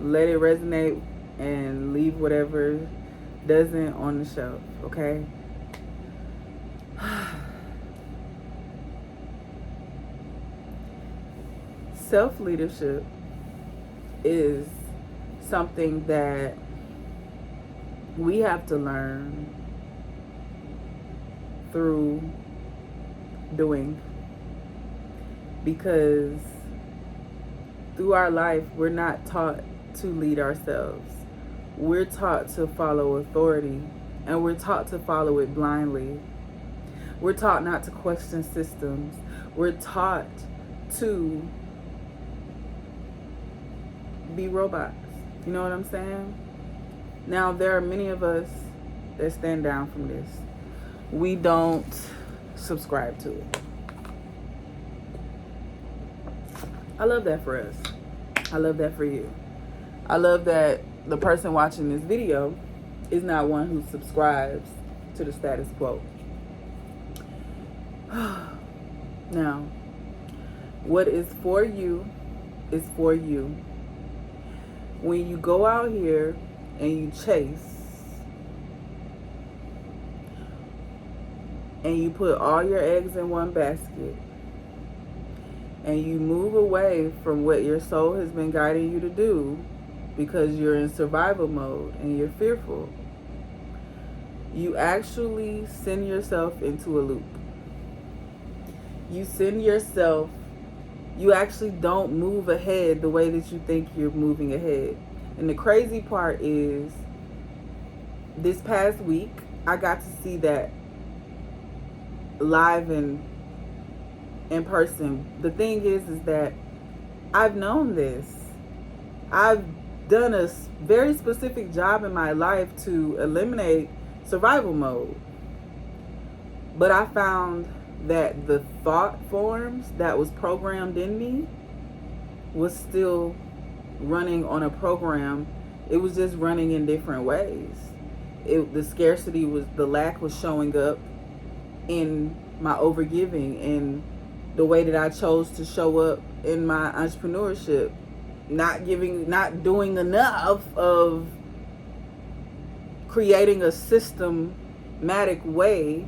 let it resonate and leave whatever doesn't on the shelf, okay? Self-leadership is something that we have to learn through doing, because through our life we're not taught to lead ourselves. We're taught to follow authority, and we're taught to follow it blindly. We're taught not to question systems. We're taught to be robots. You know what I'm saying? Now, there are many of us that stand down from this. We don't subscribe to it. I love that for us. I love that for you. I love that the person watching this video is not one who subscribes to the status quo. Now, what is for you is for you. When you go out here and you chase and you put all your eggs in one basket and you move away from what your soul has been guiding you to do because you're in survival mode and you're fearful, you actually send yourself into a loop. You actually don't move ahead the way that you think you're moving ahead. And the crazy part is, this past week, I got to see that live and in person. The thing is that I've known this. I've done a very specific job in my life to eliminate survival mode. But I found that the thought forms that was programmed in me was still running on a program. It was just running in different ways. The scarcity was, the lack was showing up in my overgiving and the way that I chose to show up in my entrepreneurship. Not doing enough of creating a systematic way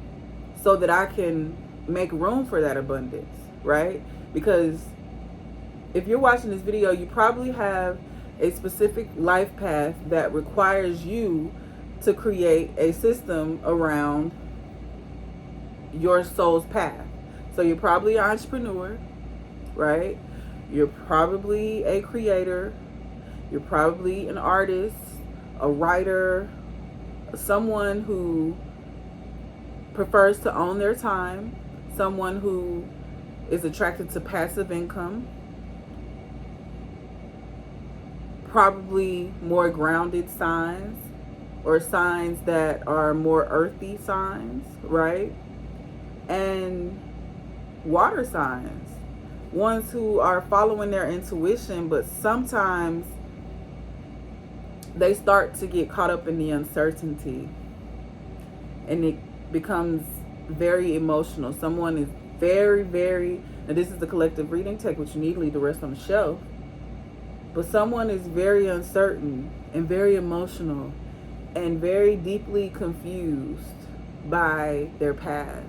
so that I can make room for that abundance, right? Because if you're watching this video, you probably have a specific life path that requires you to create a system around your soul's path. So you're probably an entrepreneur, right? You're probably a creator. You're probably an artist, a writer, someone who prefers to own their time, someone who is attracted to passive income, probably more grounded signs or signs that are more earthy signs, right? And water signs, ones who are following their intuition, but sometimes they start to get caught up in the uncertainty and it becomes very emotional. Someone is very, now this is the collective reading, take what you need, leave the rest on the shelf. But someone is very uncertain and very emotional and very deeply confused by their path.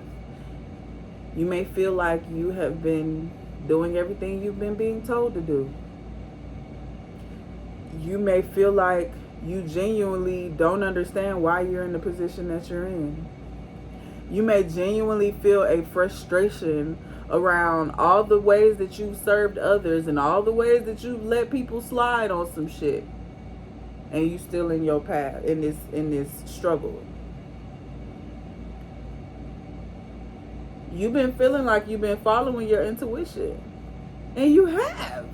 You may feel like you have been doing everything you've been being told to do. You may feel like you genuinely don't understand why you're in the position that you're in. You may genuinely feel a frustration around all the ways that you've served others and all the ways that you've let people slide on some shit, and you still in your path, in this struggle. You've been feeling like you've been following your intuition, and you have.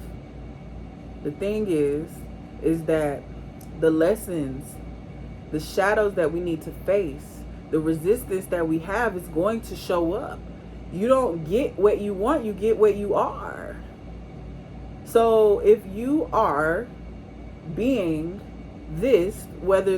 The thing is that the lessons, the shadows that we need to face, the resistance that we have is going to show up. You don't get what you want, you get what you are. So if you are being this, whether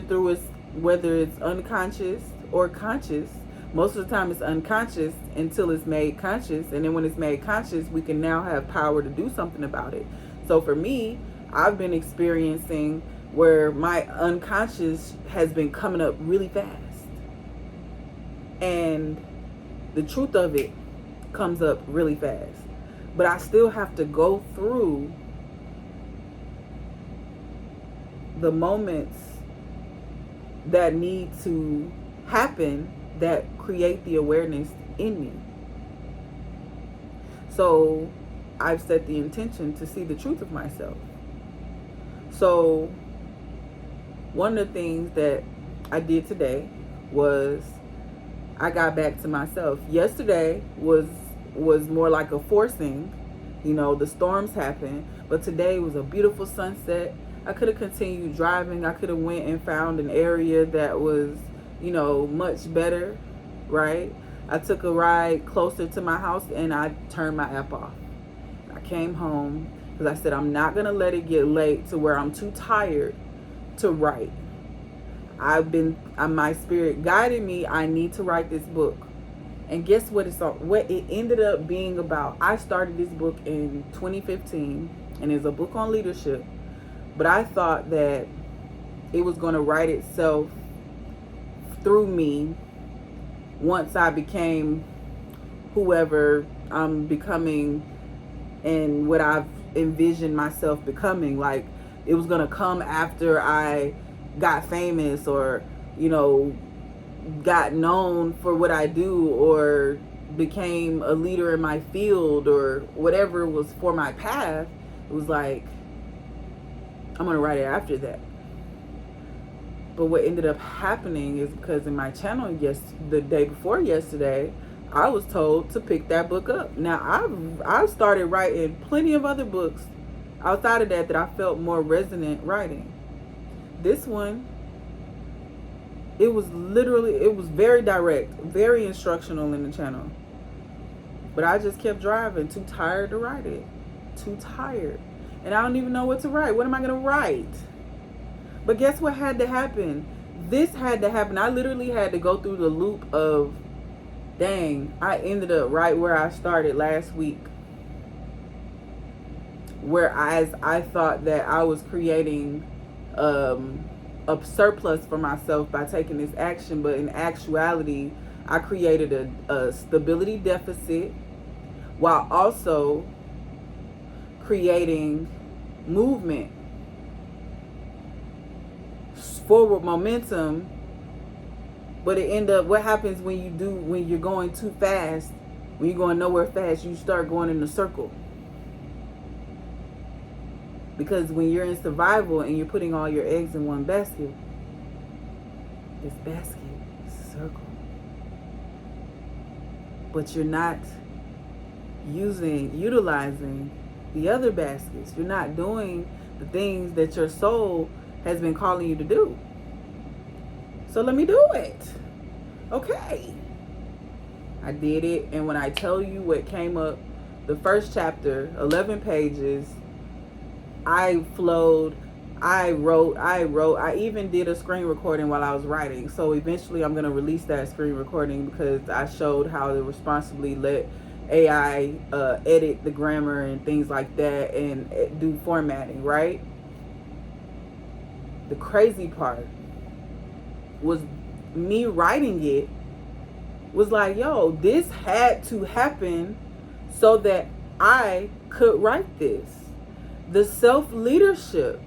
it's unconscious or conscious, most of the time it's unconscious until it's made conscious, and then when it's made conscious, we can now have power to do something about it. So for me, I've been experiencing where my unconscious has been coming up really fast. And the truth of it comes up really fast. But I still have to go through the moments that need to happen that create the awareness in me. So I've set the intention to see the truth of myself. So one of the things that I did today was I got back to myself. Yesterday was more like a forcing. You know, the storms happened, but today was a beautiful sunset. I could have continued driving. I could have went and found an area that was, you know, much better, right? I took a ride closer to my house and I turned my app off. I came home because I said I'm not going to let it get late to where I'm too tired to write. My spirit guided me. I need to write this book. And guess what it ended up being about? I started this book in 2015 and it's a book on leadership. But I thought that it was going to write itself through me once I became whoever I'm becoming and what I've envisioned myself becoming. Like, it was going to come after I got famous or, you know, got known for what I do or became a leader in my field or whatever was for my path. It was like, I'm going to write it after that. But what ended up happening is because in my channel the day before yesterday, I was told to pick that book up. Now, I've started writing plenty of other books outside of that I felt more resonant writing. This one, it was very direct, very instructional in the channel. But I just kept driving, too tired to write it. Too tired. And I don't even know what to write. What am I going to write? But guess what had to happen? This had to happen. I literally had to go through the loop of, dang, I ended up right where I started last week. Whereas I thought that I was creating a surplus for myself by taking this action. But in actuality, I created a stability deficit while also creating movement, forward momentum. But it end up, what happens when you're going too fast, when you're going nowhere fast, you start going in a circle. Because when you're in survival and you're putting all your eggs in one basket, this basket is a circle. But you're not utilizing the other baskets. You're not doing the things that your soul has been calling you to do. So let me do it. Okay. I did it. And when I tell you what came up, the first chapter, 11 pages, I flowed, I wrote, I even did a screen recording while I was writing. So eventually I'm going to release that screen recording because I showed how to responsibly let AI edit the grammar and things like that and do formatting, right? The crazy part was me writing it was like, yo, this had to happen so that I could write this. The self-leadership.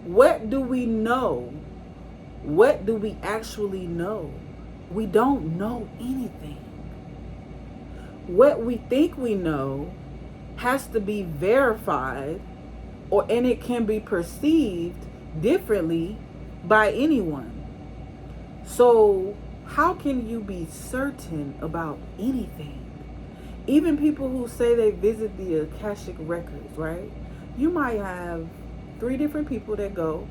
What do we know? What do we actually know? We don't know anything. What we think we know has to be verified, and it can be perceived differently by anyone. So how can you be certain about anything? Even people who say they visit the Akashic records, right? You might have 3 different people that go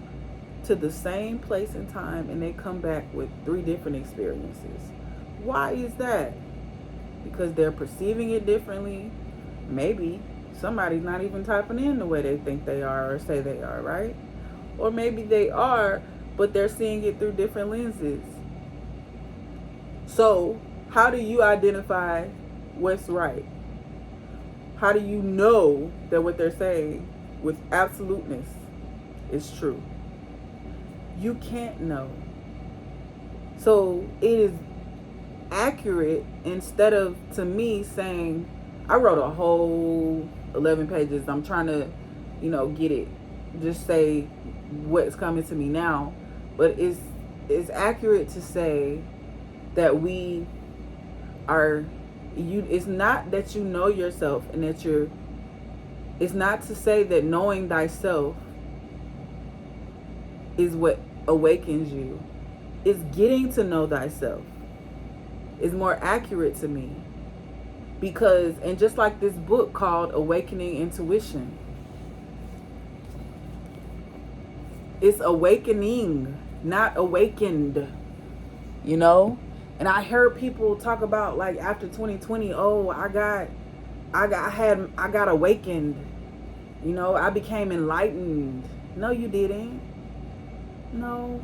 to the same place and time and they come back with 3 different experiences. Why is that? Because they're perceiving it differently. Maybe somebody's not even typing in the way they think they are or say they are, right? Or maybe they are, but they're seeing it through different lenses. So how do you identify what's right? How do you know that what they're saying with absoluteness is true. You can't know. So it is accurate, instead of, to me, saying, I wrote a whole 11 pages. I'm trying to, get it. Just say what's coming to me now. But it's accurate to say that we are, it's not that you know yourself and that it's not to say that knowing thyself is what awakens you. It's getting to know thyself is more accurate to me. Because, and just like this book called Awakening Intuition, it's awakening, not awakened, And I heard people talk about, like, after 2020, oh, I got awakened. I became enlightened. No, you didn't. No,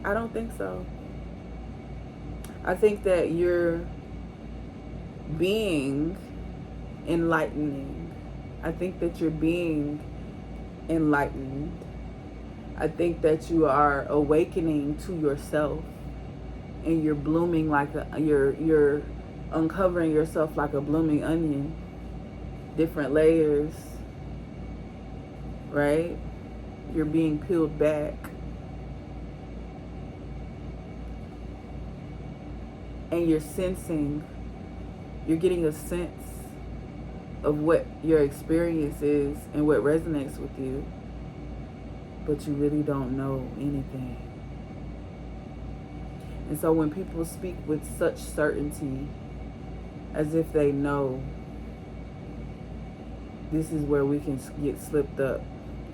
I don't think so. I think that you're being enlightening. I think that you're being enlightened. I think that you are awakening to yourself, and you're blooming like you're uncovering yourself like a blooming onion, different layers, right? You're being peeled back. And you're sensing, you're getting a sense of what your experience is and what resonates with you, but you really don't know anything. And so when people speak with such certainty, as if they know, this is where we can get slipped up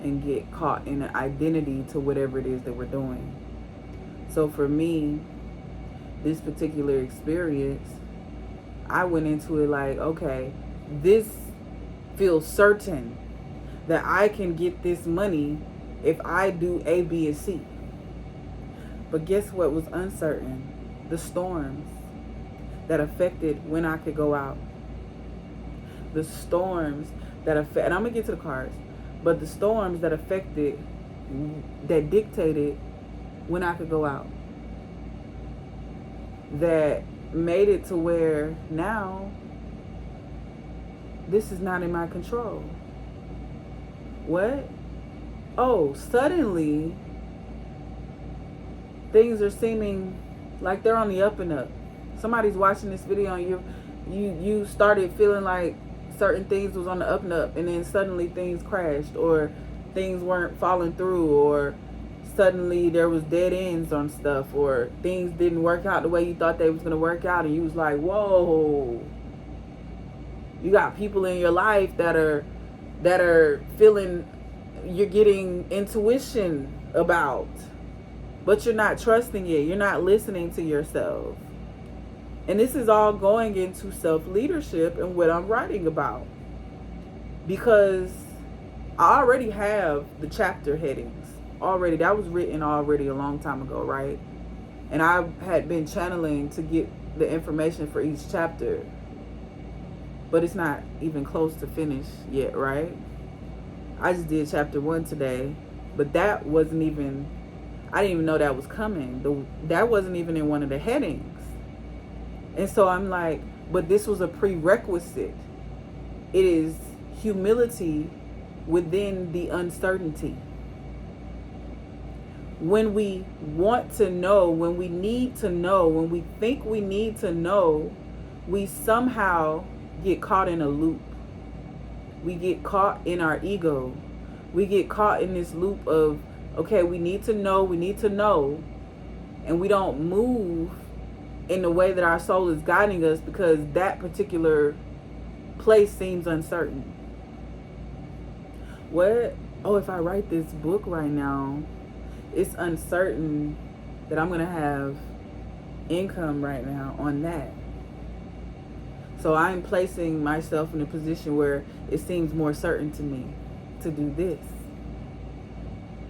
and get caught in an identity to whatever it is that we're doing. So for me, this particular experience, I went into it like, okay, this feels certain that I can get this money if I do A, B, and C. But guess what was uncertain? The storms that affected when I could go out. The storms that affect, and I'm going to get to the cards, but the storms that affected, that dictated when I could go out. That made it to where now this is not in my control. What? Oh, suddenly things are seeming like they're on the up and up. Somebody's watching this video and you started feeling like certain things was on the up and up, and then suddenly things crashed, or things weren't falling through, or suddenly there was dead ends on stuff, or things didn't work out the way you thought they was going to work out, and you was like, whoa. You got people in your life that are feeling, you're getting intuition about, but you're not trusting it. You're not listening to yourself. And this is all going into self-leadership and what I'm writing about. Because I already have the chapter headings. Already, that was written already a long time ago, right? And I had been channeling to get the information for each chapter. But it's not even close to finish yet, right? I just did chapter 1 today. But that wasn't even, I didn't even know that was coming. That wasn't even in one of the headings. And so I'm like, but this was a prerequisite. It is humility within the uncertainty. When we want to know, when we need to know, when we think we need to know, we somehow get caught in a loop. We get caught in our ego. We get caught in this loop of, okay, we need to know, and we don't move in the way that our soul is guiding us because that particular place seems uncertain. What? Oh, if I write this book right now, it's uncertain that I'm going to have income right now on that. So I'm placing myself in a position where it seems more certain to me to do this.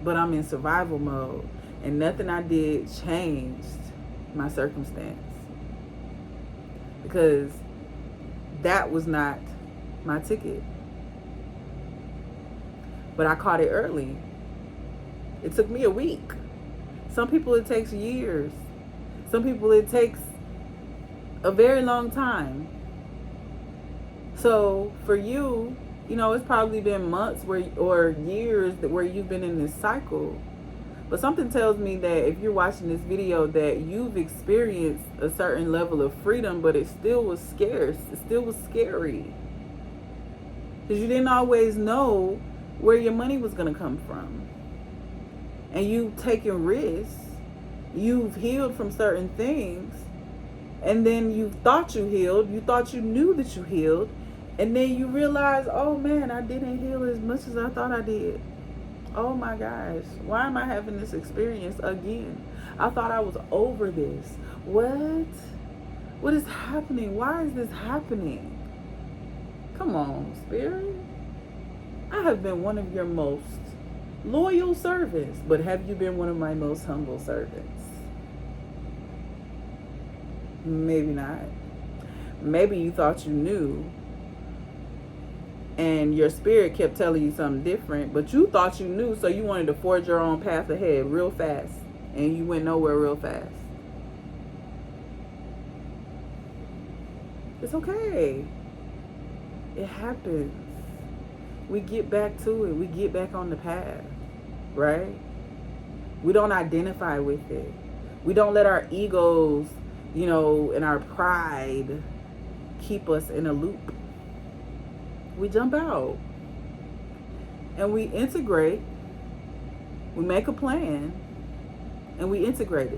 But I'm in survival mode, and nothing I did changed my circumstance. Because that was not my ticket. but I caught it early. It took me a week. Some people it takes years. Some people it takes a very long time. So for you, you know, it's probably been months or years where you've been in this cycle. But something tells me that if you're watching this video that you've experienced a certain level of freedom, but it still was scarce. It still was scary. Because you didn't always know where your money was going to come from. And you've taken risks. You've healed from certain things. And then you thought you healed. You thought you knew that you healed. And then you realize, oh man, I didn't heal as much as I thought I did. Oh my gosh, why am I having this experience again? I thought I was over this. What? What is happening? Why is this happening? Come on, Spirit. I have been one of your most loyal servants, but have you been one of my most humble servants? Maybe not. Maybe you thought you knew, and your spirit kept telling you something different, but you thought you knew, so you wanted to forge your own path ahead real fast, and you went nowhere real fast. It's okay. It happens. We get back to it. We get back on the path, right? We don't identify with it. We don't let our egos, you know, and our pride keep us in a loop. We jump out and we integrate. We make a plan and we integrate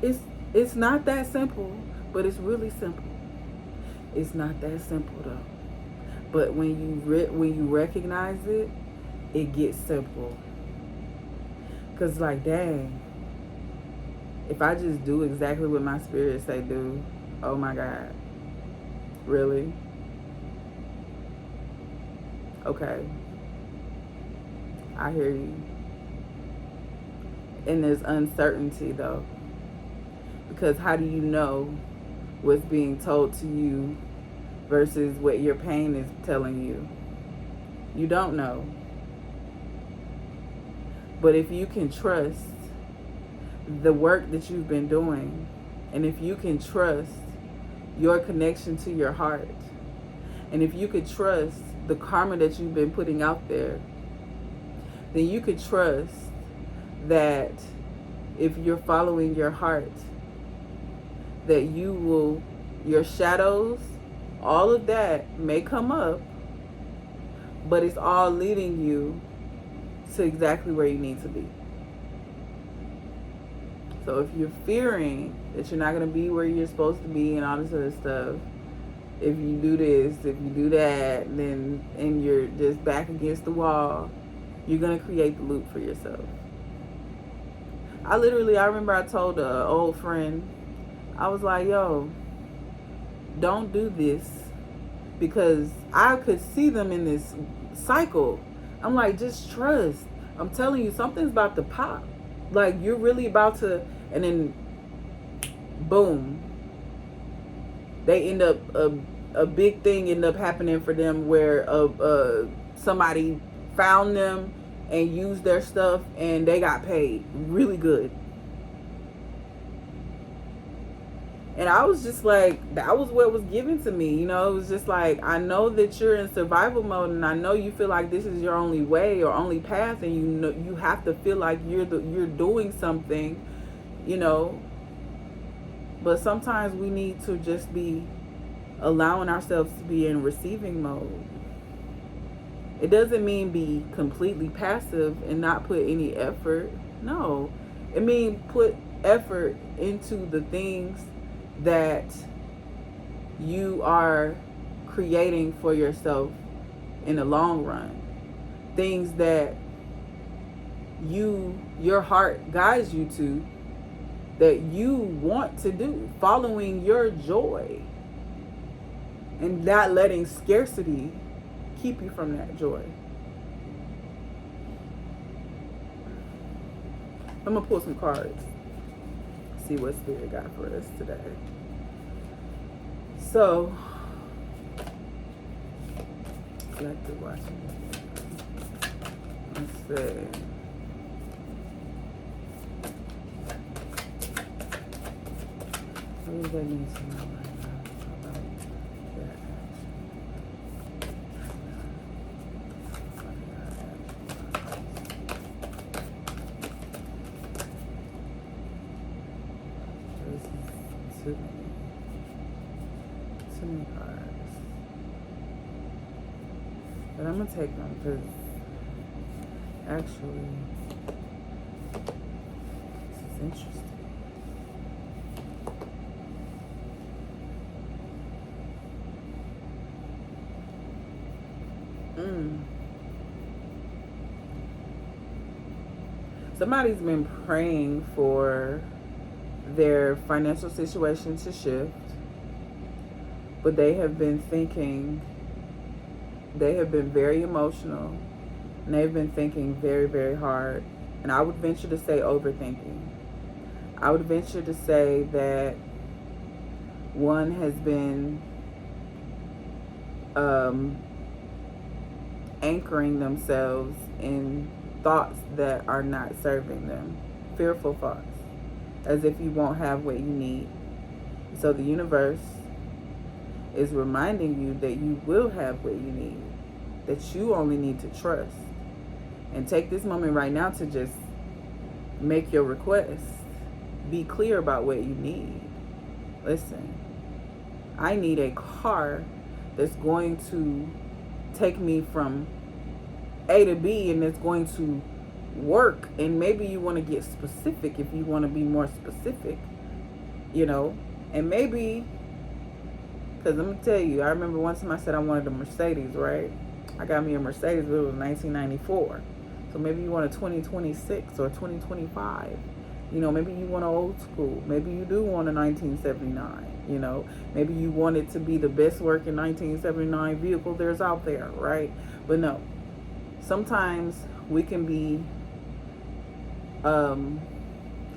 it. It's not that simple, but it's really simple. It's not that simple though. But when you recognize it, it gets simple. Cause like, dang, if I just do exactly what my spirit say do, oh my God. Really? Okay. I hear you. And there's uncertainty though. Because how do you know what's being told to you versus what your pain is telling you? You don't know. But if you can trust the work that you've been doing, and if you can trust your connection to your heart, and if you could trust the karma that you've been putting out there, then you could trust that if you're following your heart, that your shadows, all of that may come up, but it's all leading you to exactly where you need to be. So if you're fearing that you're not going to be where you're supposed to be and all this other stuff, if you do this, if you do that, and you're just back against the wall, you're going to create the loop for yourself. I remember I told an old friend, I was like, yo, don't do this, because I could see them in this cycle. I'm like, just trust. I'm telling you, something's about to pop. Like, you're really about to, and then boom, they end up, a big thing end up happening for them where somebody found them and used their stuff and they got paid really good. And I was just like, that was what was given to me. You know, it was just like, I know that you're in survival mode, and I know you feel like this is your only way or only path, and you know you have to feel like you're doing something, you know. But sometimes we need to just be allowing ourselves to be in receiving mode. It doesn't mean be completely passive and not put any effort. No, it means put effort into the things that you are creating for yourself in the long run. Things that your heart guides you to, that you want to do, following your joy, and not letting scarcity keep you from that joy. I'm gonna pull some cards, see what Spirit got for us today. So Reflective watching. Let's see. What does that mean to know right now about their action? This is too many cards. But I'm going to take them because actually this is interesting. Somebody's been praying for their financial situation to shift, but they have been thinking, they have been very emotional, and they've been thinking very, very hard. And I would venture to say overthinking. I would venture to say that one has been anchoring themselves in thoughts that are not serving them. Fearful thoughts. As if you won't have what you need. So the universe is reminding you that you will have what you need. That you only need to trust. And take this moment right now to just make your request. Be clear about what you need. Listen, I need a car that's going to take me from A to B, and it's going to work. And maybe you want to get specific if you want to be more specific, you know. And maybe, because I'm going to tell you, I remember one time I said I wanted a Mercedes, right? I got me a Mercedes, but it was 1994. So maybe you want a 2026 or 2025. You know, maybe you want an old school. Maybe you do want a 1979. You know, maybe you want it to be the best working 1979 vehicle there's out there, right? But no, sometimes we can be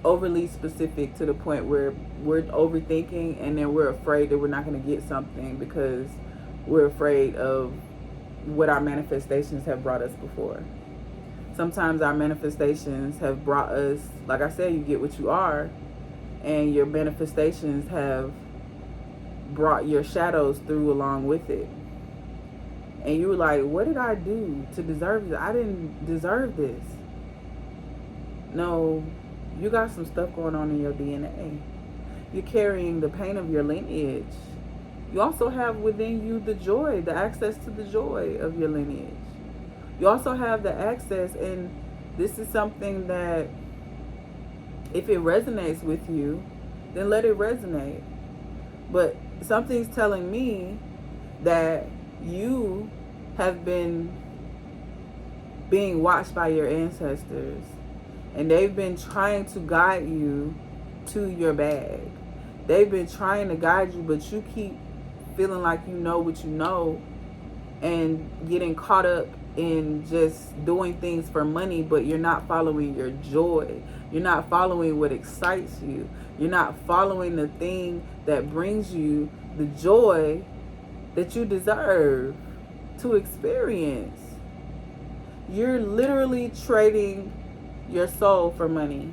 overly specific to the point where we're overthinking, and then we're afraid that we're not going to get something because we're afraid of what our manifestations have brought us before. Sometimes our manifestations have brought us, like I said, you get what you are, and your manifestations have brought your shadows through along with it. And you were like, what did I do to deserve this? I didn't deserve this. No, you got some stuff going on in your DNA. You're carrying the pain of your lineage. You also have within you the joy, the access to the joy of your lineage. You also have the access, and this is something that if it resonates with you, then let it resonate. But something's telling me that you have been being watched by your ancestors, and they've been trying to guide you to your bag. They've been trying to guide you, but you keep feeling like you know what you know and getting caught up in just doing things for money, but you're not following your joy. You're not following what excites you. You're not following the thing that brings you the joy that you deserve to experience. You're literally trading your soul for money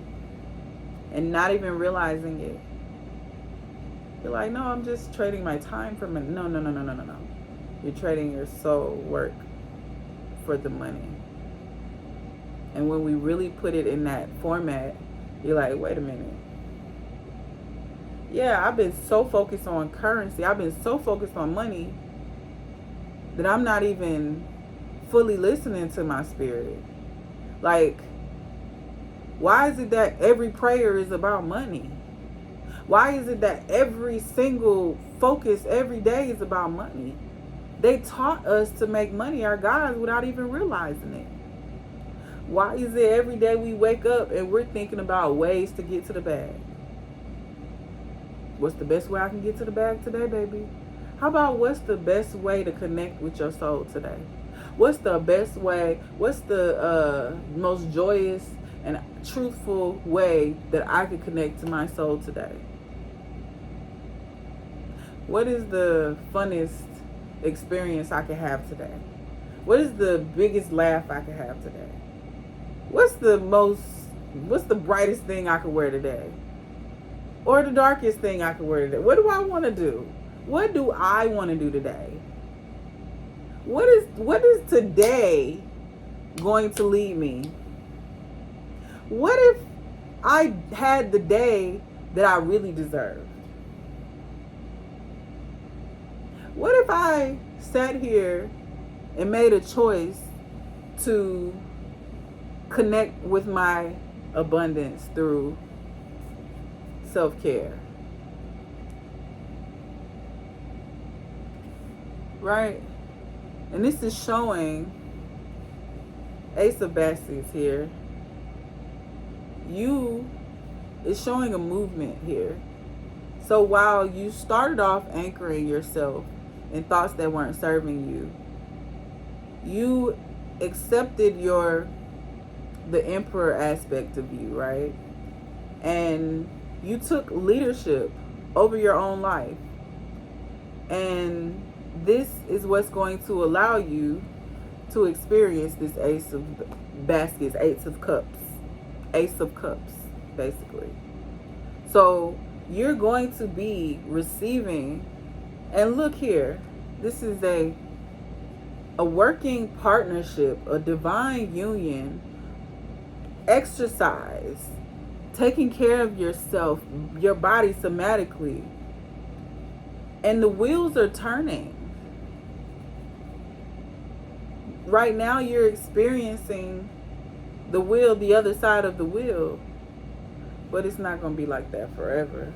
and not even realizing it. You're like, no, I'm just trading my time for money. No. You're trading your soul work for the money. And when we really put it in that format, you're like, wait a minute. Yeah, I've been so focused on currency. I've been so focused on money that I'm not even fully listening to my spirit. Like, why is it that every prayer is about money? Why is it that every single focus every day is about money? They taught us to make money our gods without even realizing it. Why is it every day we wake up and we're thinking about ways to get to the bag? What's the best way I can get to the bag today, baby? How about what's the best way to connect with your soul today? What's the best way? What's the most joyous and truthful way that I could connect to my soul today? What is the funnest experience I could have today? What is the biggest laugh I could have today? What's the brightest thing I could wear today? Or the darkest thing I could wear today? What do I want to do? What do I want to do today? What is today going to lead me? What if I had the day that I really deserved? What if I sat here and made a choice to connect with my abundance through self-care? Right? And this is showing Ace of Baskets here. It's showing a movement here. So while you started off anchoring yourself in thoughts that weren't serving you, you accepted the emperor aspect of you, right? And you took leadership over your own life. And this is what's going to allow you to experience this Ace of Baskets, Ace of Cups, basically. So you're going to be receiving, and look here, this is a working partnership, a divine union, exercise, taking care of yourself, your body somatically, and the wheels are turning. Right now you're experiencing the other side of the wheel, but it's not going to be like that forever.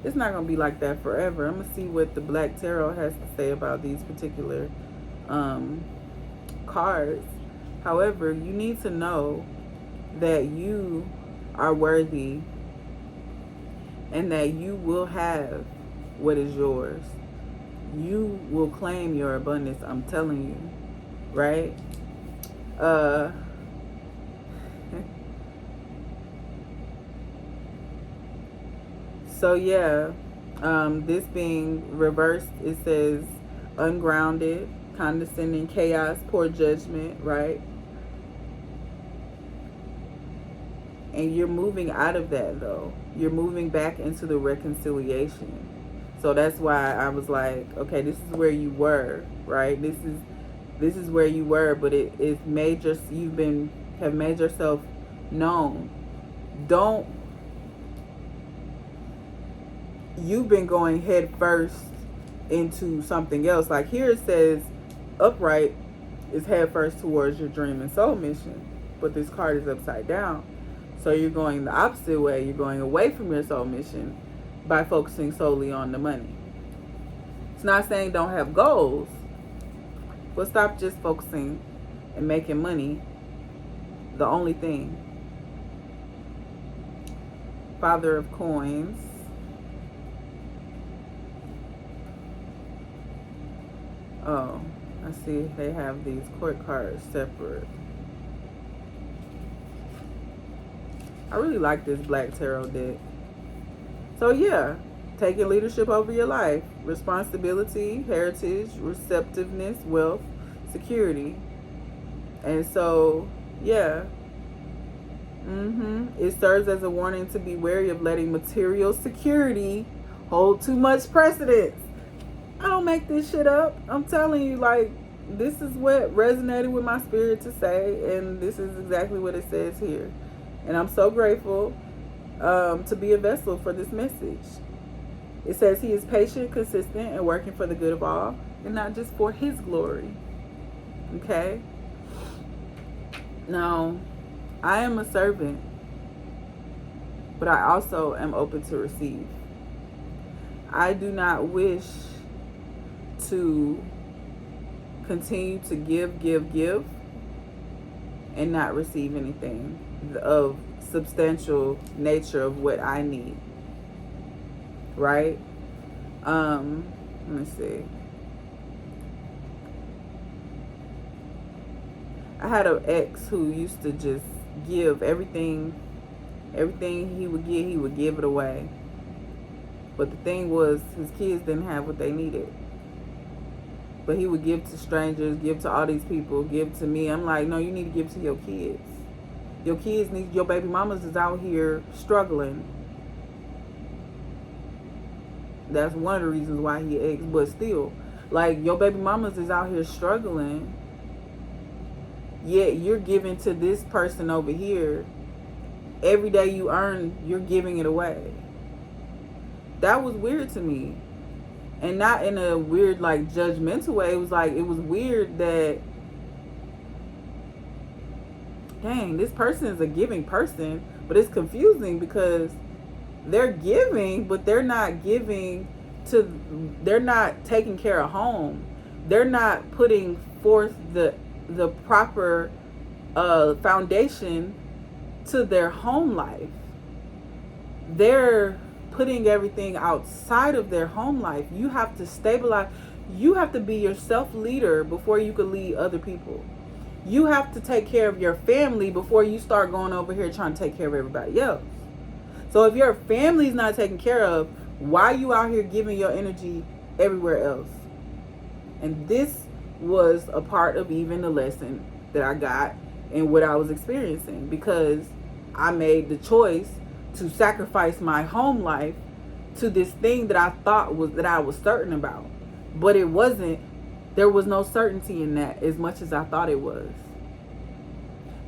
It's not going to be like that forever. I'm going to see what the Black Tarot has to say about these particular cards. However, you need to know that you are worthy and that you will have what is yours. You will claim your abundance, I'm telling you, right? So yeah, this being reversed, it says ungrounded, condescending, chaos, poor judgment, right? And you're moving out of that though. You're moving back into the reconciliation. So that's why I was like, okay, this is where you were, right? This is where you were, but you've made yourself known. You've been going head first into something else. Like here it says upright is head first towards your dream and soul mission, but this card is upside down. So you're going the opposite way. You're going away from your soul mission by focusing solely on the money. It's not saying don't have goals, but stop just focusing and making money the only thing. Father of Coins. Oh, I see they have these court cards separate. I really like this Black Tarot deck. So yeah, taking leadership over your life, responsibility, heritage, receptiveness, wealth, security. And so, yeah. It serves as a warning to be wary of letting material security hold too much precedence. I don't make this shit up. I'm telling you, like, this is what resonated with my spirit to say, and this is exactly what it says here. And I'm so grateful to be a vessel for this message. It says he is patient, consistent, and working for the good of all, and not just for his glory. Okay? Now, I am a servant, but I also am open to receive. I do not wish to continue to give and not receive anything of substantial nature of what I need, right? Let me see. I had an ex who used to just give everything he would give it away. But the thing was, his kids didn't have what they needed. But he would give to strangers, give to all these people, give to me. I'm like, no, you need to give to your kids. Your kids need, your baby mamas is out here struggling. That's one of the reasons why he eggs. But still, like, your baby mamas is out here struggling. Yet you're giving to this person over here. Every day you earn, you're giving it away. That was weird to me. And not in a weird, like, judgmental way. It was like, it was weird that, dang, this person is a giving person. But it's confusing because they're giving, but they're not giving to, they're not taking care of home. They're not putting forth the proper foundation to their home life. They're putting everything outside of their home life. You have to stabilize. You have to be your self-leader before you can lead other people. You have to take care of your family before you start going over here trying to take care of everybody else. So if your family's not taken care of, why are you out here giving your energy everywhere else? And this was a part of even the lesson that I got and what I was experiencing, because I made the choice to sacrifice my home life to this thing that I thought was, that I was certain about. But it wasn't. There was no certainty in that as much as I thought it was.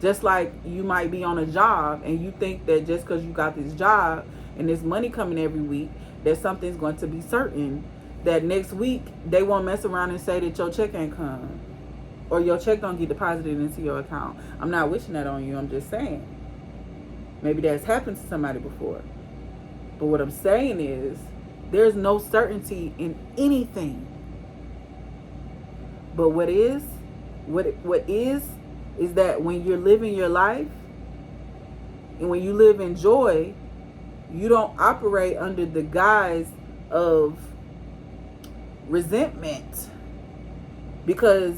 Just like you might be on a job and you think that just because you got this job and this money coming every week, that something's going to be certain. That next week they won't mess around and say that your check ain't come, or your check don't get deposited into your account. I'm not wishing that on you. I'm just saying. Maybe that's happened to somebody before. But what I'm saying is, there's no certainty in anything. But what is that when you're living your life and when you live in joy, you don't operate under the guise of resentment because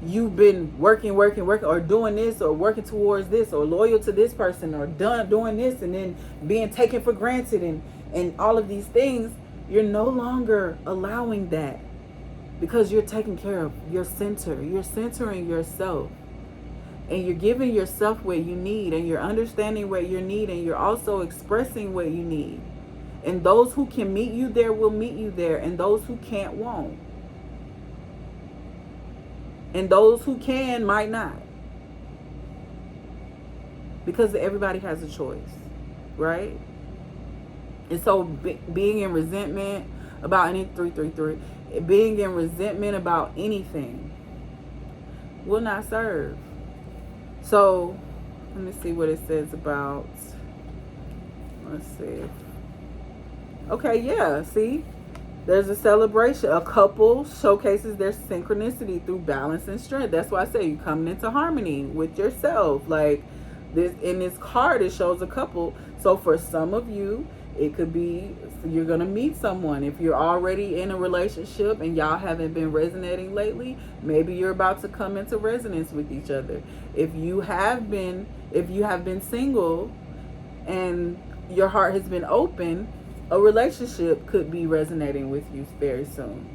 you've been working or doing this or working towards this or loyal to this person or doing this and then being taken for granted and all of these things. You're no longer allowing that because you're taking care of your center. You're centering yourself and you're giving yourself what you need, and you're understanding what you need, and you're also expressing what you need. And those who can meet you there will meet you there, and those who can't won't. And those who can might not. Because everybody has a choice, right? And so being in resentment about being in resentment about anything will not serve. So let me see what it says about, let's see. Okay, yeah, see? There's a celebration. A couple showcases their synchronicity through balance and strength. That's why I say you're coming into harmony with yourself. Like this in this card, it shows a couple. So for some of you, it could be you're going to meet someone. If you're already in a relationship and y'all haven't been resonating lately, maybe you're about to come into resonance with each other. If you have been single and your heart has been open, a relationship could be resonating with you very soon.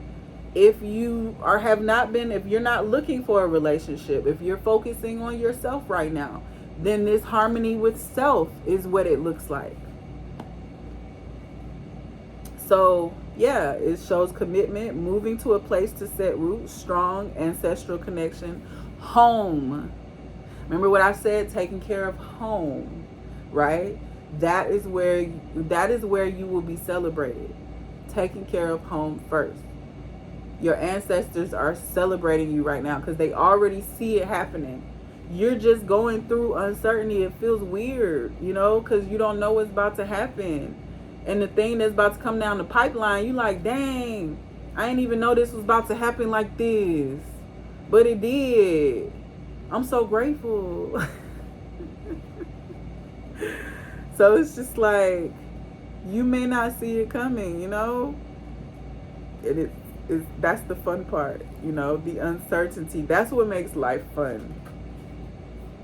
If you if you're not looking for a relationship, if you're focusing on yourself right now, then this harmony with self is what it looks like. So, yeah, it shows commitment, moving to a place to set roots, strong ancestral connection, home. Remember what I said, taking care of home, right? That is where you will be celebrated. Taking care of home first. Your ancestors are celebrating you right now because they already see it happening. You're just going through uncertainty. It feels weird, because you don't know what's about to happen. And the thing that's about to come down the pipeline, you like, dang, I didn't even know this was about to happen like this. But it did. I'm so grateful. So it's just like, you may not see it coming, that's the fun part, the uncertainty. That's what makes life fun.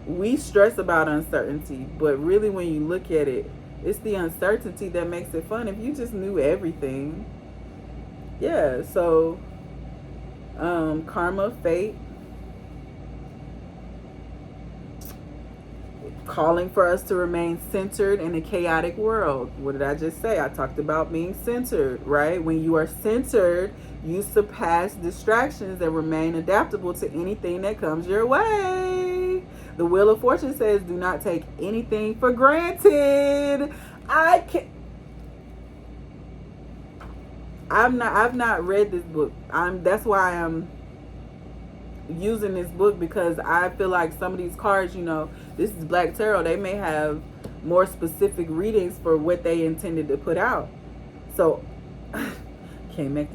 We stress about uncertainty, but really when you look at it, it's the uncertainty that makes it fun. If you just knew everything. Yeah, so Karma, fate, calling for us to remain centered in a chaotic world. What did I just say? I talked about being centered, right? When you are centered, you surpass distractions and remain adaptable to anything that comes your way. The Wheel of Fortune says, do not take anything for granted. I've not read this book. That's why I'm using this book, because I feel like some of these cards, this is Black Tarot, they may have more specific readings for what they intended to put out. So can't make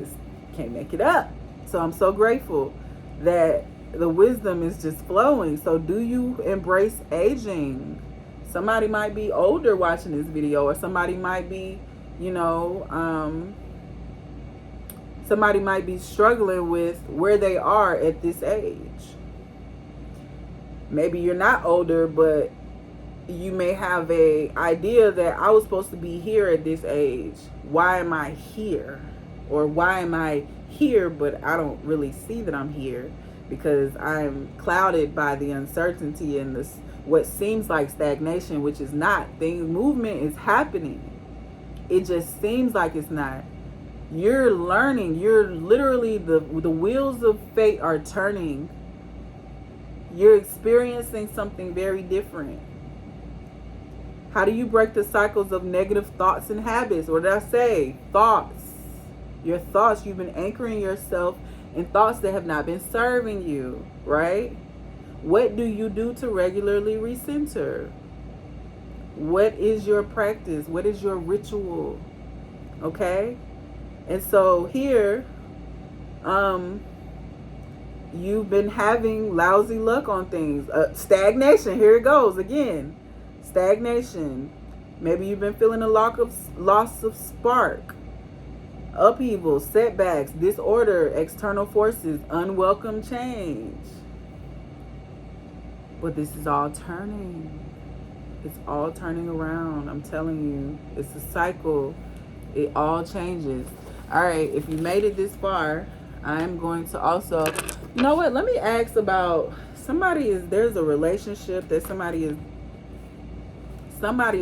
it up. So I'm so grateful that the wisdom is just flowing. So do you embrace aging? Somebody might be older watching this video, or somebody might be, somebody might be struggling with where they are at this age. Maybe you're not older, but you may have a idea that I was supposed to be here at this age. Why am I here? Or why am I here, but I don't really see that I'm here, because I'm clouded by the uncertainty and this what seems like stagnation, which is not. Movement is happening. It just seems like it's not. You're learning. You're literally, the wheels of fate are turning. You're experiencing something very different. How do you break the cycles of negative thoughts and habits? What did I say? Thoughts. Your thoughts. You've been anchoring yourself in thoughts that have not been serving you, right? What do you do to regularly recenter? What is your practice? What is your ritual? Okay? And so here, you've been having lousy luck on things. Stagnation. Here it goes again. Stagnation. Maybe you've been feeling a loss of spark. Upheaval, setbacks, disorder, external forces, unwelcome change. But this is all turning. It's all turning around. I'm telling you. It's a cycle. It all changes. All right, if you made it this far, I'm going to also, you know what? Let me ask about there's a relationship that somebody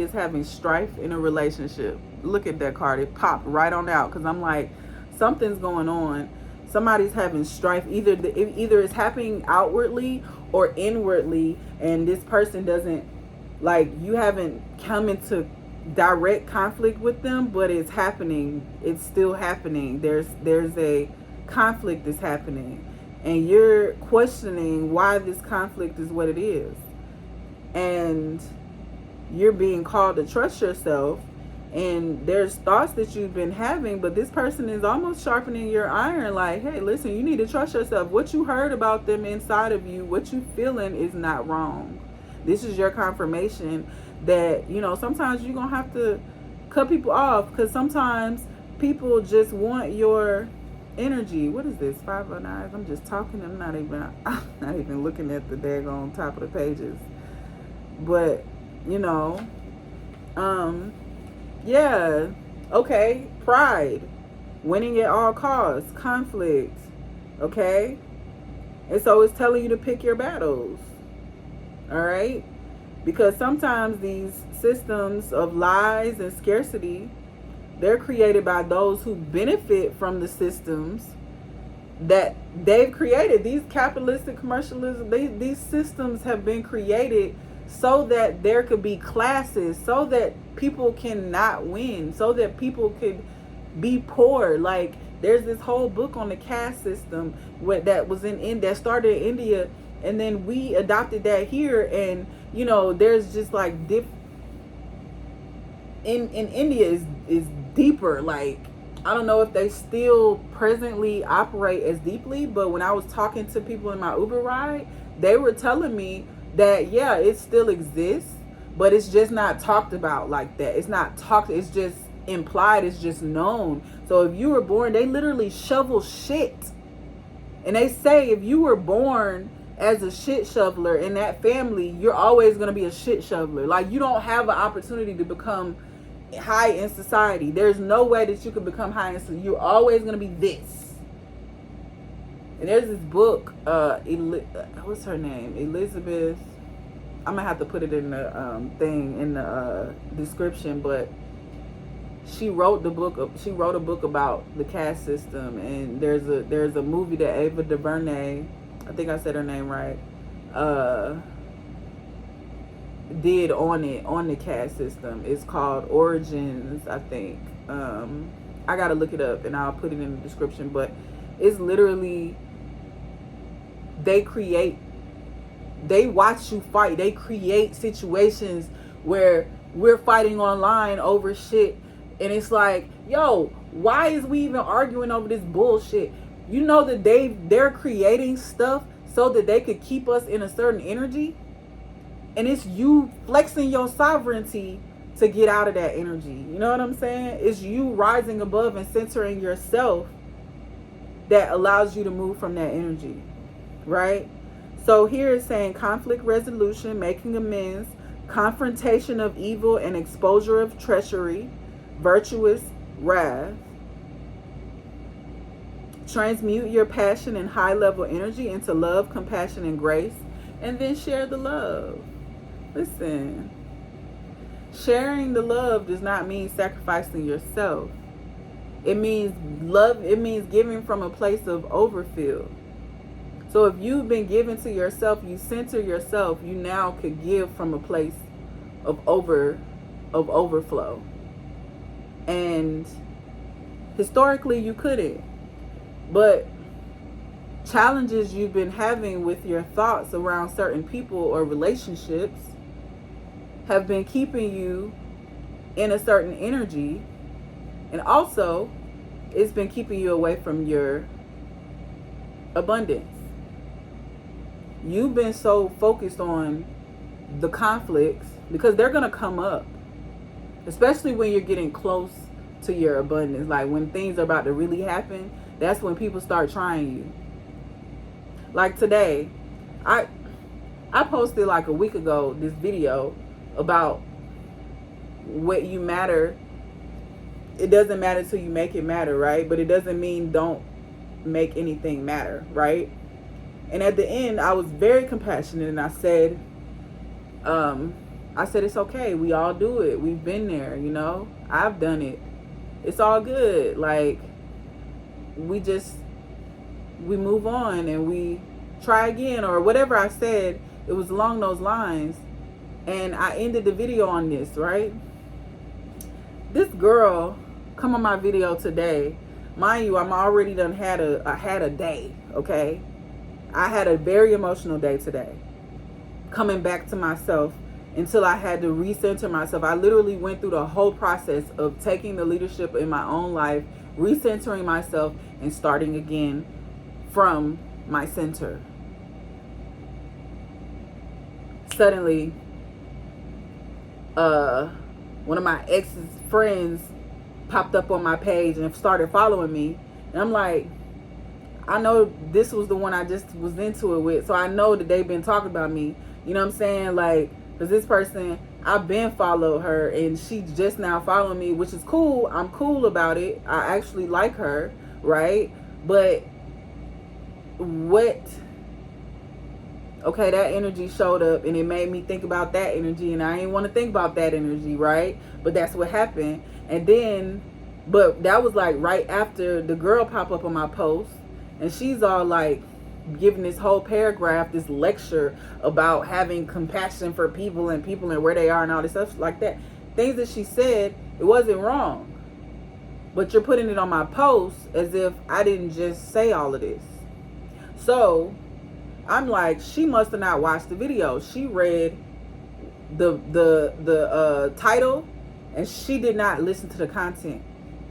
is having strife in a relationship. Look at that card. It popped right on out, because I'm like, something's going on. Somebody's having strife. Either it's happening outwardly or inwardly, and this person doesn't, you haven't come into direct conflict with them, but it's happening. It's still happening. There's a conflict that's happening, and you're questioning why this conflict is what it is, and you're being called to trust yourself. And there's thoughts that you've been having, but this person is almost sharpening your iron, like, hey, listen, you need to trust yourself. What you heard about them inside of you, what you feeling, is not wrong. This is your confirmation that, sometimes you're going to have to cut people off, because sometimes people just want your energy. What is this? 5 of Knives. I'm just talking. I'm not even looking at the daggone top of the pages. But, yeah. Okay. Pride. Winning at all costs. Conflict. Okay. And so it's telling you to pick your battles. All right. Because sometimes these systems of lies and scarcity, they're created by those who benefit from the systems that they've created. These capitalistic commercialism, these systems have been created so that there could be classes, so that people cannot win, so that people could be poor. Like, there's this whole book on the caste system that started in India, and then we adopted that here. And there's just like in India is deeper. Like, I don't know if they still presently operate as deeply, but when I was talking to people in my Uber ride, they were telling me that, yeah, it still exists, but it's just not talked about like that. It's not talked, it's just implied, it's just known. So if you were born, they literally shovel shit. And they say if you were born as a shit shoveler in that family, you're always going to be a shit shoveler. Like, you don't have an opportunity to become high in society. There's no way that you can become high in society. You're always going to be this. And there's this book, what's her name? Elizabeth. I'm gonna have to put it in the thing in the description, but she wrote the book. She wrote a book about the caste system, and there's a movie that Ava DuVernay, I think I said her name right, did on the caste system. It's called Origins, I think. I gotta look it up and I'll put it in the description. But it's literally, they watch you fight. They create situations where we're fighting online over shit, and it's like, yo, why is we even arguing over this bullshit? You know that they're creating stuff so that they could keep us in a certain energy, and it's you flexing your sovereignty to get out of that energy. You know what I'm saying? It's you rising above and centering yourself that allows you to move from that energy, right? So here it's saying conflict resolution, making amends, confrontation of evil and exposure of treachery, virtuous wrath. Transmute your passion and high level energy into love, compassion, and grace, and then share the love. Listen, sharing the love does not mean sacrificing yourself. It means love. It means giving from a place of overfill. So if you've been giving to yourself, you center yourself, you now could give from a place of overflow. And historically you couldn't. But challenges you've been having with your thoughts around certain people or relationships have been keeping you in a certain energy, and also it's been keeping you away from your abundance. You've been so focused on the conflicts because they're going to come up, especially when you're getting close to your abundance. Like when things are about to really happen, that's when people start trying you. Like today, I posted like a week ago this video about what you matter. It doesn't matter till you make it matter, right? But it doesn't mean don't make anything matter, right? And at the end, I was very compassionate, and I said it's okay. We all do it. We've been there, you know. I've done it. It's all good. Like, we move on and we try again, or whatever I said. It was along those lines. And I ended the video on this, right? This girl come on my video today. Mind you, I'm already done had a day, okay? I had a very emotional day today. Coming back to myself until I had to recenter myself. I literally went through the whole process of taking the leadership in my own life, recentering myself, and starting again from my center. Suddenly, one of my ex's friends popped up on my page and started following me. And I'm like, I know this was the one I just was into it with. So I know that they've been talking about me. You know what I'm saying? Like, because this person, I've been followed her and she just now following me, which is cool. I'm cool about it. I actually like her, right? But okay, that energy showed up and it made me think about that energy, and I didn't want to think about that energy, right? But that's what happened. And then, but that was like right after the girl popped up on my post, and she's all like giving this whole paragraph, this lecture about having compassion for people and where they are and all this stuff like that. Things that she said, it wasn't wrong. But you're putting it on my post as if I didn't just say all of this. So I'm like, she must have not watched the video. She read the title and she did not listen to the content.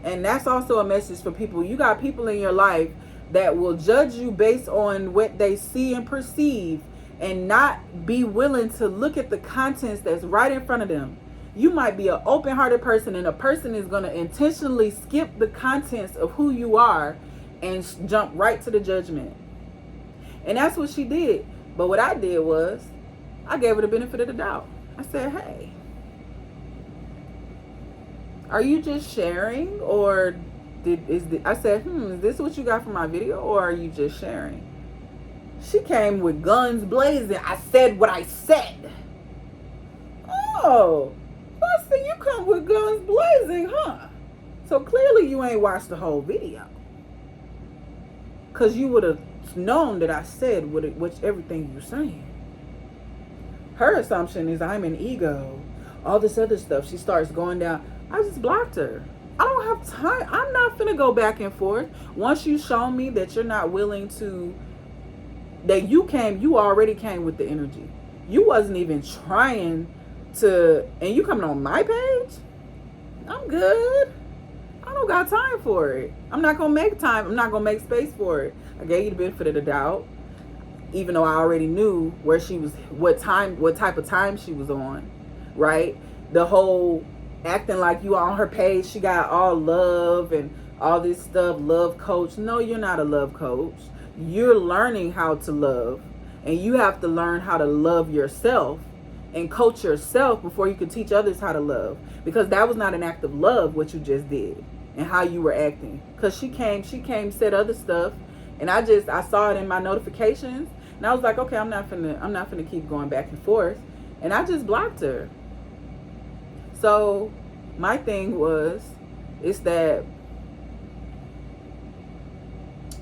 And that's also a message for people. You got people in your life that will judge you based on what they see and perceive and not be willing to look at the contents that's right in front of them. You might be an open-hearted person, and a person is going to intentionally skip the contents of who you are and jump right to the judgment. And that's what she did. But what I did was, I gave her the benefit of the doubt. I said, hey, are you just sharing, or I said, is this what you got from my video, or are you just sharing? She came with guns blazing. I said what I said. Oh, I said you come with guns blazing, huh? So clearly you ain't watched the whole video, because you would have known that I said which everything you're saying. Her assumption is I'm an ego, all this other stuff. She starts going down. I just blocked her. I don't have time. I'm not finna go back and forth. Once you show me that you're not willing to, that you already came with the energy. You wasn't even trying to, and you coming on my page? I'm good. I don't got time for it. I'm not gonna make time. I'm not gonna make space for it. I gave you the benefit of the doubt, even though I already knew where she was, what type of time she was on, right? The whole acting like you are on her page, she got all love and all this stuff, love coach. No, you're not a love coach. You're learning how to love, and you have to learn how to love yourself and coach yourself before you can teach others how to love, because that was not an act of love what you just did and how you were acting. Because she came said other stuff, and I saw it in my notifications, and I was like, okay, I'm not finna keep going back and forth, and I just blocked her. So my thing is that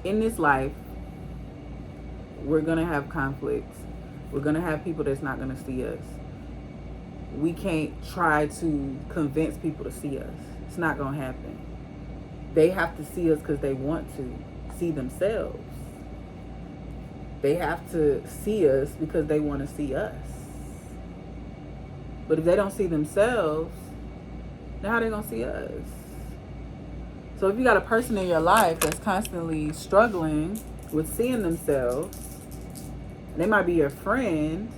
in this life, we're gonna have conflicts. We're gonna have people that's not gonna see us. We can't try to convince people to see us. It's not gonna happen. They have to see us because they want to see themselves. They have to see us because they want to see us. But if they don't see themselves, then how are they gonna see us? So if you got a person in your life that's constantly struggling with seeing themselves, they might be your friend,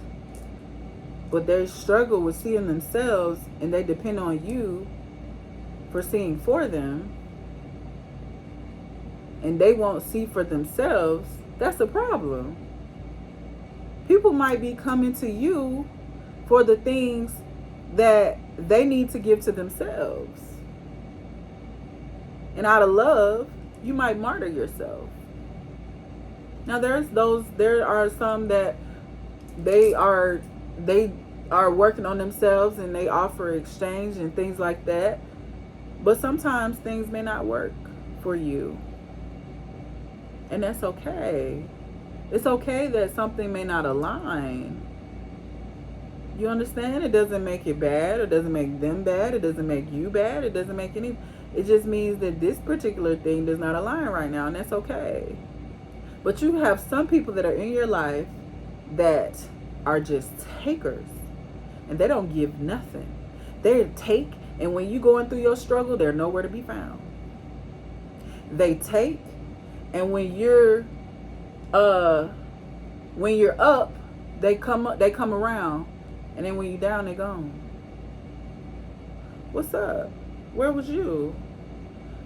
but they struggle with seeing themselves and they depend on you for seeing for them, and they won't see for themselves, that's a problem. People might be coming to you for the things that they need to give to themselves. And out of love, you might martyr yourself. Now there are some that they are working on themselves and they offer exchange and things like that. But sometimes things may not work for you. And that's okay. It's okay that something may not align. You understand? It doesn't make it bad. It doesn't make them bad. It doesn't make you bad. It doesn't make any. It just means that this particular thing does not align right now, and that's okay. But you have some people that are in your life that are just takers, and they don't give nothing. They take, and when you're going through your struggle, they're nowhere to be found. They take, and when you're up, they come around, and then when you're down, they're gone. What's up? Where was you?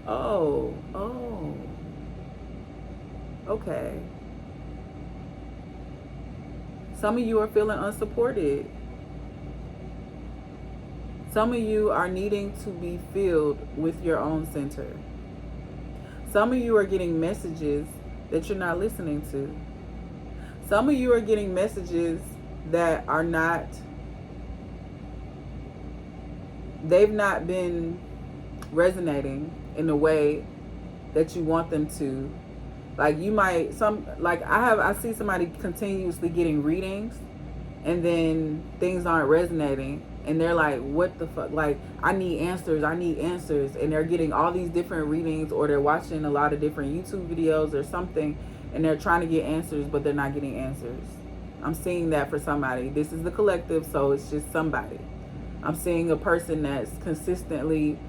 Oh. Okay. Some of you are feeling unsupported. Some of you are needing to be filled with your own center. Some of you are getting messages that you're not listening to. Some of you are getting messages that are not, they've not been resonating in the way that you want them to. Like you might, I see somebody continuously getting readings, and then things aren't resonating, and they're like, what the fuck? Like, I need answers, and they're getting all these different readings, or they're watching a lot of different YouTube videos or something, and they're trying to get answers, but they're not getting answers. I'm seeing that for somebody. This is the collective, so it's just somebody. I'm seeing a person that's consistently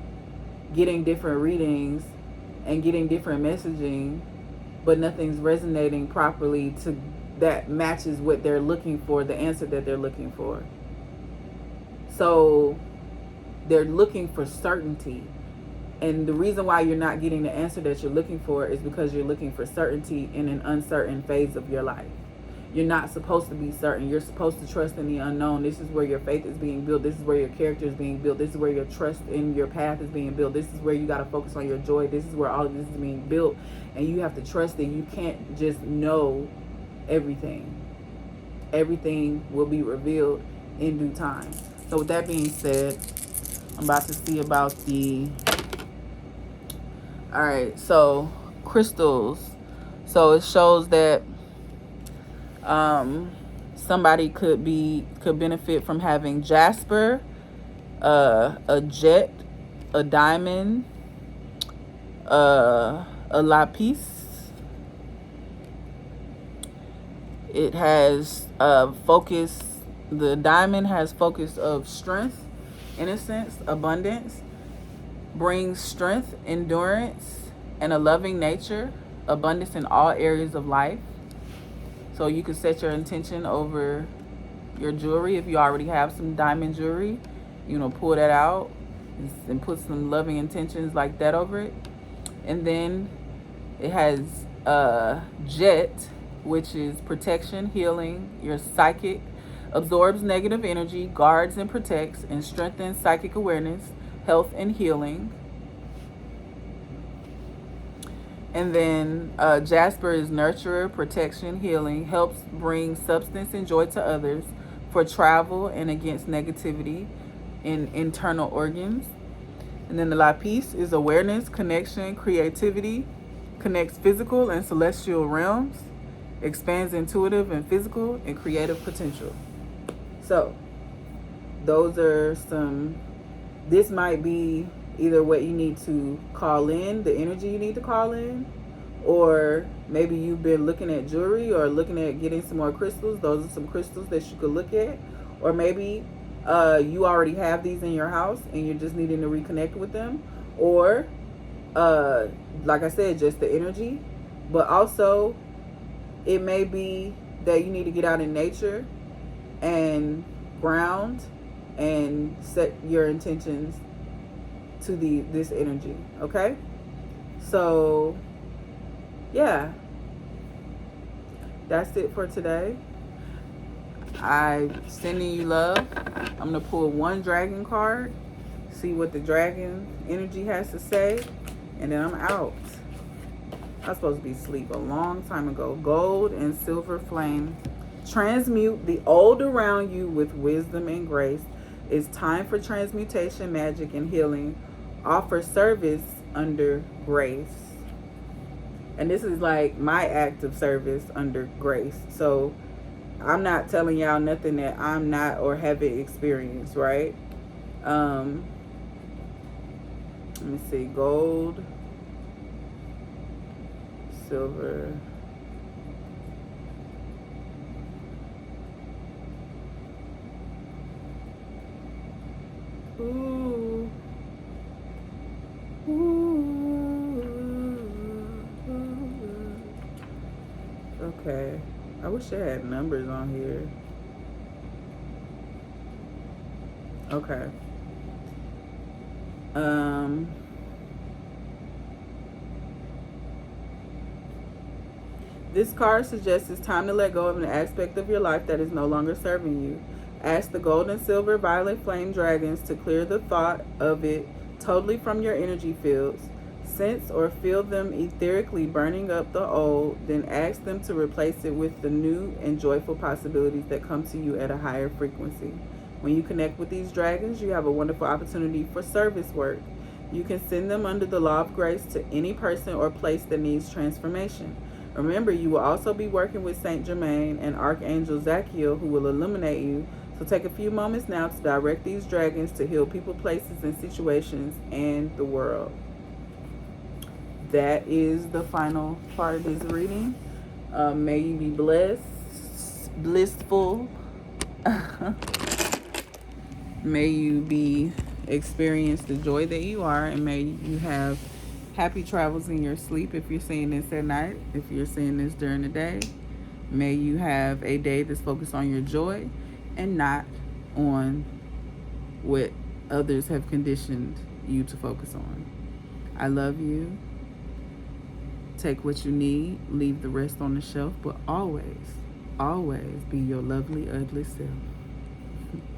getting different readings and getting different messaging, but nothing's resonating properly to that matches what they're looking for, the answer that they're looking for. So they're looking for certainty. And the reason why you're not getting the answer that you're looking for is because you're looking for certainty in an uncertain phase of your life. you're not supposed to be certain. You're supposed to trust in the unknown. This is where your faith is being built. This is where your character is being built. This is where your trust in your path is being built. This is where you got to focus on your joy. This is where all of this is being built. And you have to trust that you can't just know everything. Everything will be revealed in due time. So with that being said, I'm about to see about the... All right, so crystals. So it shows that somebody could benefit from having jasper, a jet, a diamond, a lapis. It has focus. The diamond has focus of strength, innocence, abundance, brings strength, endurance, and a loving nature, abundance in all areas of life. So you could set your intention over your jewelry. If you already have some diamond jewelry, pull that out and put some loving intentions like that over it. And then it has jet, which is protection, healing, your psychic, absorbs negative energy, guards and protects, and strengthens psychic awareness, health and healing. And then jasper is nurturer, protection, healing, helps bring substance and joy to others, for travel and against negativity in internal organs. And then the lapis is awareness, connection, creativity, connects physical and celestial realms, expands intuitive and physical and creative potential. So those are some... This might be either what you need to call in, the energy you need to call in, or maybe you've been looking at jewelry or looking at getting some more crystals. Those are some crystals that you could look at. Or maybe you already have these in your house and you're just needing to reconnect with them. Or, like I said, just the energy. But also, it may be that you need to get out in nature and ground and set your intentions to this energy. Okay, so yeah, that's it for today. I'm sending you love. I'm gonna pull one dragon card, see what the dragon energy has to say, and then I'm out. I was supposed to be asleep a long time ago. Gold and silver flame. Transmute the old around you with wisdom and grace. It's time for transmutation, magic, and healing. Offer service under grace. And this is like my act of service under grace. So I'm not telling y'all nothing that I'm not or haven't experienced, right? Let me see. Gold, silver, ooh. Okay, I wish I had numbers on here. Okay. This card suggests it's time to let go of an aspect of your life that is no longer serving you. Ask the gold and silver violet flame dragons to clear the thought of it totally from your energy fields. Sense or feel them etherically burning up the old, then ask them to replace it with the new and joyful possibilities that come to you at a higher frequency. When you connect with these dragons, you have a wonderful opportunity for service work. You can send them under the law of grace to any person or place that needs transformation. Remember, you will also be working with Saint Germain and Archangel Zachiel, who will illuminate you. So take a few moments now to direct these dragons to heal people, places, and situations, and the world. That is the final part of this reading. May you be blissful. May you experience the joy that you are, and may you have happy travels in your sleep if you're seeing this at night. If you're seeing this during the day, may you have a day that's focused on your joy and not on what others have conditioned you to focus on. I love you. Take what you need, leave the rest on the shelf, but always Always be your lovely, ugly self.